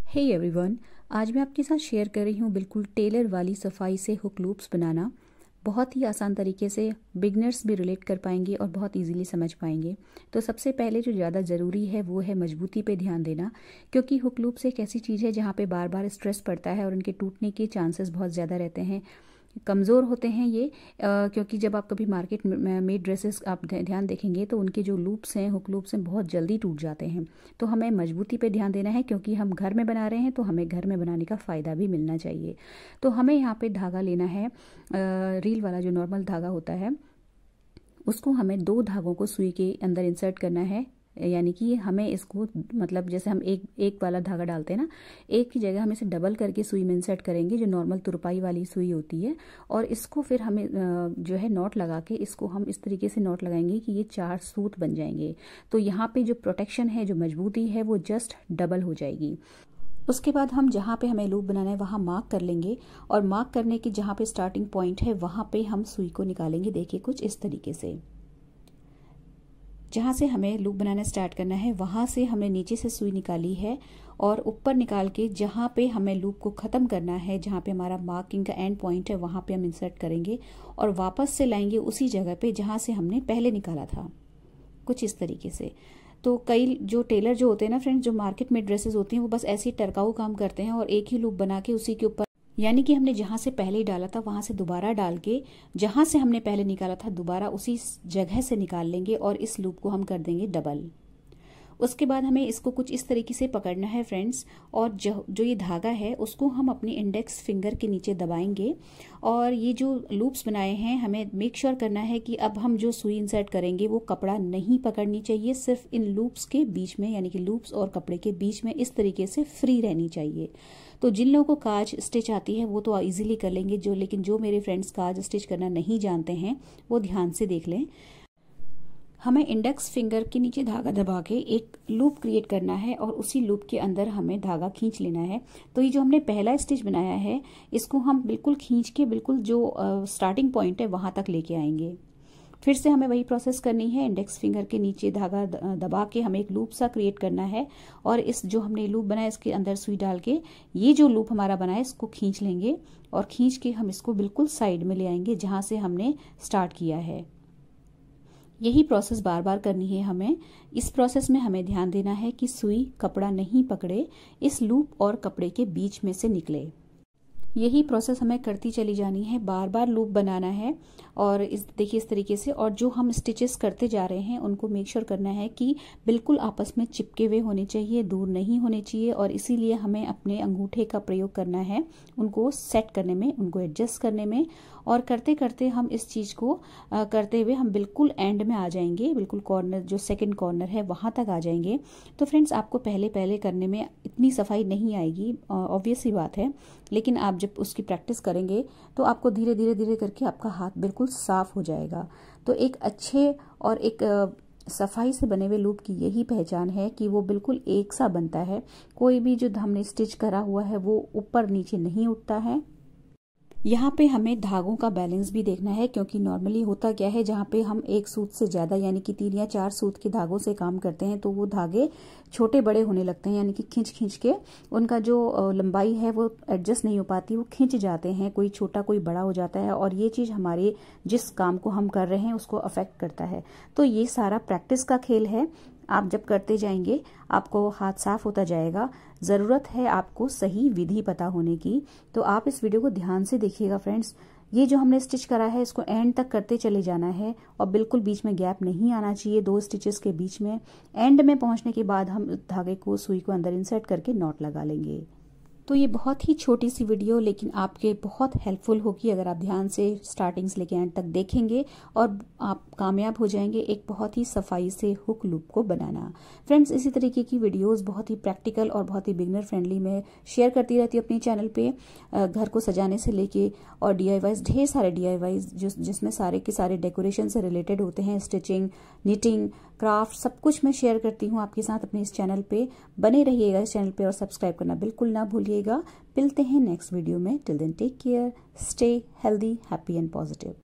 Hey everyone, आज मैं आपके साथ शेयर कर रही हूँ बिल्कुल टेलर वाली सफाई से हुक लूप्स बनाना। बहुत ही आसान तरीके से बिगनर्स भी रिलेट कर पाएंगे और बहुत इजीली समझ पाएंगे। तो सबसे पहले जो ज़्यादा ज़रूरी है वो है मजबूती पे ध्यान देना, क्योंकि हुक लूप्स एक ऐसी चीज़ है जहाँ पे बार बार स्ट्रेस पड़ता है और उनके टूटने के चांसेस बहुत ज़्यादा रहते हैं, कमज़ोर होते हैं ये। क्योंकि जब आप कभी मार्केट मेड ड्रेसेस आप ध्यान देखेंगे तो उनके जो लूप्स हैं, हुक लूप्स हैं, बहुत जल्दी टूट जाते हैं। तो हमें मजबूती पे ध्यान देना है, क्योंकि हम घर में बना रहे हैं तो हमें घर में बनाने का फ़ायदा भी मिलना चाहिए। तो हमें यहाँ पे धागा लेना है, रील वाला जो नॉर्मल धागा होता है उसको हमें 2 धागों को सुई के अंदर इंसर्ट करना है। यानी कि हमें इसको, मतलब जैसे हम एक वाला धागा डालते हैं ना, एक की जगह हम इसे डबल करके सुई में इंसर्ट करेंगे, जो नॉर्मल तुरपाई वाली सुई होती है। और इसको फिर हमें जो है नॉट लगा के इसको हम इस तरीके से नॉट लगाएंगे कि ये 4 सूत बन जाएंगे। तो यहाँ पे जो प्रोटेक्शन है, जो मजबूती है, वो जस्ट डबल हो जाएगी। उसके बाद हम जहाँ पे हमें लूप बनाना है वहाँ मार्क कर लेंगे, और मार्क करने की जहाँ पे स्टार्टिंग पॉइंट है वहाँ पे हम सुई को निकालेंगे। देखिए कुछ इस तरीके से, जहाँ से हमें लूप बनाना स्टार्ट करना है वहाँ से हमने नीचे से सुई निकाली है, और ऊपर निकाल के जहाँ पे हमें लूप को ख़त्म करना है, जहाँ पे हमारा मार्किंग का एंड पॉइंट है, वहाँ पे हम इंसर्ट करेंगे और वापस से लाएंगे उसी जगह पे जहाँ से हमने पहले निकाला था, कुछ इस तरीके से। तो कई जो टेलर जो होते हैं ना फ्रेंड्स, जो मार्केट में ड्रेसेस होती हैं, वो बस ऐसे ही टरकाऊ काम करते हैं और एक ही लूप बना के उसी के ऊपर, यानी कि हमने जहाँ से पहले ही डाला था वहाँ से दोबारा डाल के जहाँ से हमने पहले निकाला था दोबारा उसी जगह से निकाल लेंगे और इस लूप को हम कर देंगे डबल। उसके बाद हमें इसको कुछ इस तरीके से पकड़ना है फ्रेंड्स, और जो ये धागा है उसको हम अपनी इंडेक्स फिंगर के नीचे दबाएंगे। और ये जो लूप्स बनाए हैं हमें मेक श्योर करना है कि अब हम जो सुई इंसर्ट करेंगे वो कपड़ा नहीं पकड़नी चाहिए, सिर्फ इन लूप्स के बीच में, यानी कि लूप्स और कपड़े के बीच में इस तरीके से फ्री रहनी चाहिए। तो जिन लोगों को काज स्टिच आती है वो तो इजीली कर लेंगे, लेकिन जो मेरे फ्रेंड्स काज स्टिच करना नहीं जानते हैं वो ध्यान से देख लें। हमें इंडेक्स फिंगर के नीचे धागा दबा के एक लूप क्रिएट करना है और उसी लूप के अंदर हमें धागा खींच लेना है। तो ये जो हमने पहला स्टिच बनाया है इसको हम बिल्कुल खींच के बिल्कुल जो स्टार्टिंग पॉइंट है वहां तक लेके आएंगे। फिर से हमें वही प्रोसेस करनी है, इंडेक्स फिंगर के नीचे धागा दबा के हमें एक लूप सा क्रिएट करना है, और इस जो हमने लूप बनाया इसके अंदर सुई डाल के ये जो लूप हमारा बना है इसको खींच लेंगे, और खींच के हम इसको बिल्कुल साइड में ले आएंगे जहां से हमने स्टार्ट किया है। यही प्रोसेस बार बार करनी है हमें। इस प्रोसेस में हमें ध्यान देना है कि सुई कपड़ा नहीं पकड़े, इस लूप और कपड़े के बीच में से निकले। यही प्रोसेस हमें करती चली जानी है, बार बार लूप बनाना है। और देखिए इस तरीके से, और जो हम स्टिचेस करते जा रहे हैं उनको मेक श्योर करना है कि बिल्कुल आपस में चिपके हुए होने चाहिए, दूर नहीं होने चाहिए। और इसीलिए हमें अपने अंगूठे का प्रयोग करना है उनको सेट करने में, उनको एडजस्ट करने में। और करते करते हम इस चीज़ को करते हुए हम बिल्कुल एंड में आ जाएंगे, बिल्कुल कॉर्नर जो सेकंड कॉर्नर है वहाँ तक आ जाएंगे। तो फ्रेंड्स आपको पहले पहले करने में इतनी सफाई नहीं आएगी, ऑब्वियस सी बात है, लेकिन आप जब उसकी प्रैक्टिस करेंगे तो आपको धीरे धीरे धीरे करके आपका हाथ बिल्कुल साफ हो जाएगा। तो एक अच्छे और एक सफाई से बने हुए लूप की यही पहचान है कि वो बिल्कुल एक सा बनता है। कोई भी जो हमने स्टिच करा हुआ है वो ऊपर नीचे नहीं उठता है। यहाँ पे हमें धागों का बैलेंस भी देखना है, क्योंकि नॉर्मली होता क्या है, जहाँ पे हम एक सूत से ज़्यादा यानी कि 3 या 4 सूत के धागों से काम करते हैं तो वो धागे छोटे बड़े होने लगते हैं, यानी कि खींच खींच के उनका जो लंबाई है वो एडजस्ट नहीं हो पाती, वो खींच जाते हैं, कोई छोटा कोई बड़ा हो जाता है। और ये चीज़ हमारे जिस काम को हम कर रहे हैं उसको अफेक्ट करता है। तो ये सारा प्रैक्टिस का खेल है। आप जब करते जाएंगे आपको हाथ साफ होता जाएगा। ज़रूरत है आपको सही विधि पता होने की। तो आप इस वीडियो को ध्यान से देखिएगा फ्रेंड्स। ये जो हमने स्टिच करा है इसको एंड तक करते चले जाना है, और बिल्कुल बीच में गैप नहीं आना चाहिए 2 स्टिचेस के बीच में। एंड में पहुंचने के बाद हम धागे को, सुई को अंदर इंसर्ट करके नॉट लगा लेंगे। तो ये बहुत ही छोटी सी वीडियो लेकिन आपके बहुत हेल्पफुल होगी अगर आप ध्यान से स्टार्टिंग से लेके एंड तक देखेंगे, और आप कामयाब हो जाएंगे एक बहुत ही सफाई से हुक लूप को बनाना। फ्रेंड्स इसी तरीके की वीडियोस बहुत ही प्रैक्टिकल और बहुत ही बिगनर फ्रेंडली में शेयर करती रहती हूँ अपने चैनल पे। घर को सजाने से लेके और DIYs, ढेर सारे DIYs जिसमें सारे के सारे डेकोरेशन से रिलेटेड होते हैं, स्टिचिंग, निटिंग, क्राफ्ट, सब कुछ मैं शेयर करती हूँ आपके साथ अपने इस चैनल पे। बने रहिएगा इस चैनल पे और सब्सक्राइब करना बिल्कुल ना भूलिएगा। मिलते हैं नेक्स्ट वीडियो में। Till then take care, stay healthy, happy and positive.